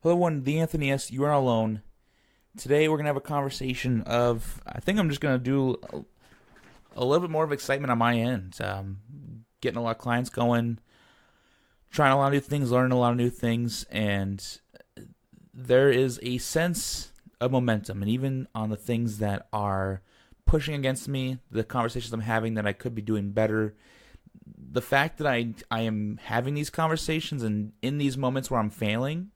Hello, everyone. The Anthony S. You are alone. Today, we're gonna have a conversation of. I think I'm just gonna do a little bit more of excitement on my end. Getting a lot of clients going, trying a lot of new things, learning a lot of new things, and there is a sense of momentum. And even on the things that are pushing against me, the conversations I'm having that I could be doing better, the fact that I am having these conversations and in these moments where I'm failing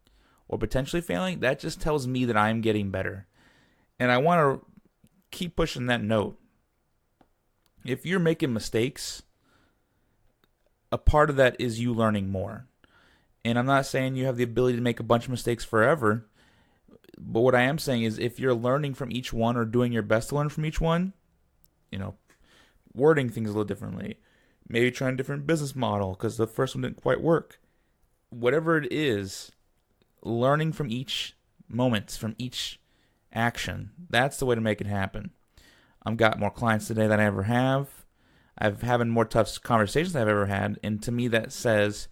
or potentially failing, that just tells me that I'm getting better. And I want to keep pushing that note. If you're making mistakes, a part of that is you learning more. And I'm not saying you have the ability to make a bunch of mistakes forever, but what I am saying is if you're learning from each one or doing your best to learn from each one, wording things a little differently, maybe trying a different business model because the first one didn't quite work. Whatever it is, learning from each moment, from each action, that's the way to make it happen. I've got more clients today than I ever have. I've having more tough conversations than I've ever had, and to me that says,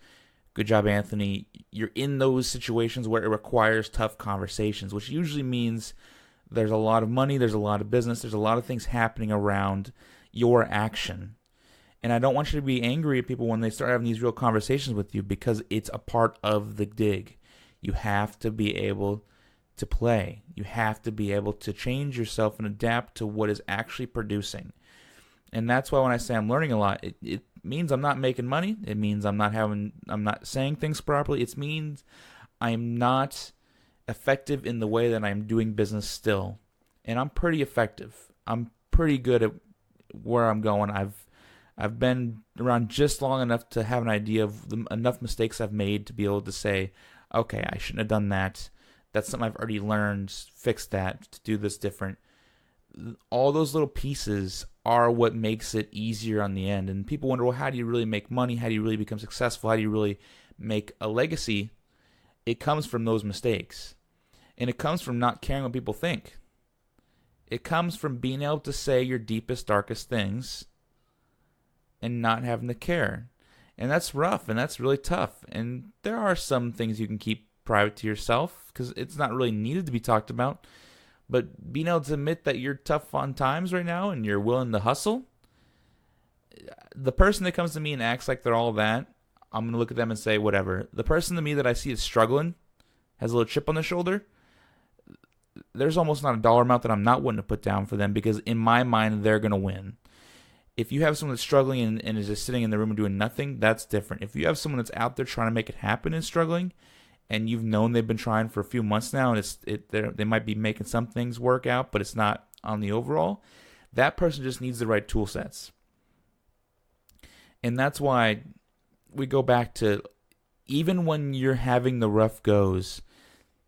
good job, Anthony. You're in those situations where it requires tough conversations, which usually means there's a lot of money, there's a lot of business, there's a lot of things happening around your action. And I don't want you to be angry at people when they start having these real conversations with you because it's a part of the dig. You have to be able to play. You have to be able to change yourself and adapt to what is actually producing. And that's why when I say I'm learning a lot, it means I'm not making money. It means I'm not saying things properly. It means I'm not effective in the way that I'm doing business still. And I'm pretty effective. I'm pretty good at where I'm going. I've been around just long enough to have an idea of enough mistakes I've made to be able to say, okay, I shouldn't have done that. That's something I've already learned. Fix that to do this different. All those little pieces are what makes it easier on the end. And people wonder, well, how do you really make money? How do you really become successful? How do you really make a legacy? It comes from those mistakes. And it comes from not caring what people think. It comes from being able to say your deepest, darkest things and not having to care. And that's rough and that's really tough. And there are some things you can keep private to yourself because it's not really needed to be talked about. But being able to admit that you're tough on times right now and you're willing to hustle, the person that comes to me and acts like they're all that, I'm going to look at them and say, whatever. The person to me that I see is struggling, has a little chip on their shoulder, there's almost not a dollar amount that I'm not willing to put down for them because in my mind, they're going to win. If you have someone that's struggling and is just sitting in the room and doing nothing, that's different. If you have someone that's out there trying to make it happen and struggling, and you've known they've been trying for a few months now, and they might be making some things work out, but it's not on the overall, that person just needs the right tool sets. And that's why we go back to, even when you're having the rough goes,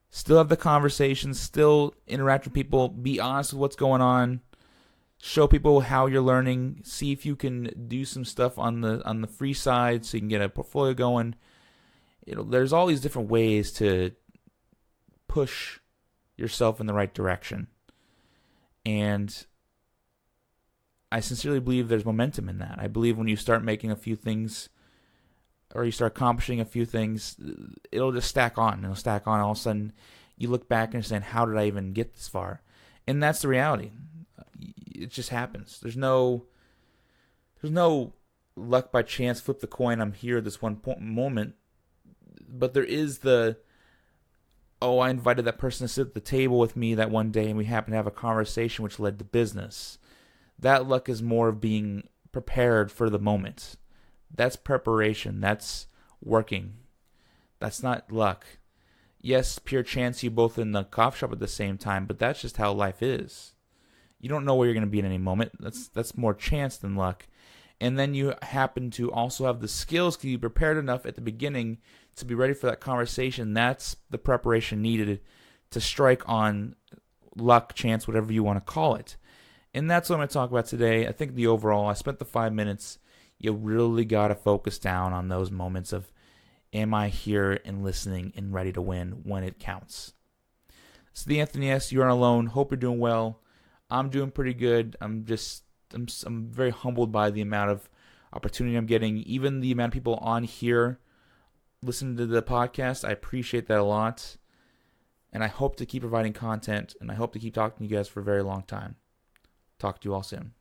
still have the conversations, still interact with people, be honest with what's going on, show people how you're learning, see if you can do some stuff on the free side so you can get a portfolio going. There's all these different ways to push yourself in the right direction. And I sincerely believe there's momentum in that. I believe when you start making a few things or you start accomplishing a few things, it'll just stack on. It'll stack on. All of a sudden, you look back and saying, how did I even get this far? And that's the reality. It just happens. There's no luck by chance, flip the coin, I'm here at this one moment. But there is I invited that person to sit at the table with me that one day and we happened to have a conversation which led to business. That luck is more of being prepared for the moment. That's preparation. That's working. That's not luck. Yes, pure chance you both in the coffee shop at the same time, but that's just how life is. You don't know where you're going to be at any moment. That's more chance than luck. And then you happen to also have the skills because you prepared enough at the beginning to be ready for that conversation. That's the preparation needed to strike on luck, chance, whatever you want to call it. And that's what I'm going to talk about today. I think the overall, I spent the 5 minutes. You really got to focus down on those moments of, am I here and listening and ready to win when it counts? So the Anthony S., you're alone. Hope you're doing well. I'm doing pretty good. I'm very humbled by the amount of opportunity I'm getting. Even the amount of people on here listening to the podcast, I appreciate that a lot. And I hope to keep providing content, and I hope to keep talking to you guys for a very long time. Talk to you all soon.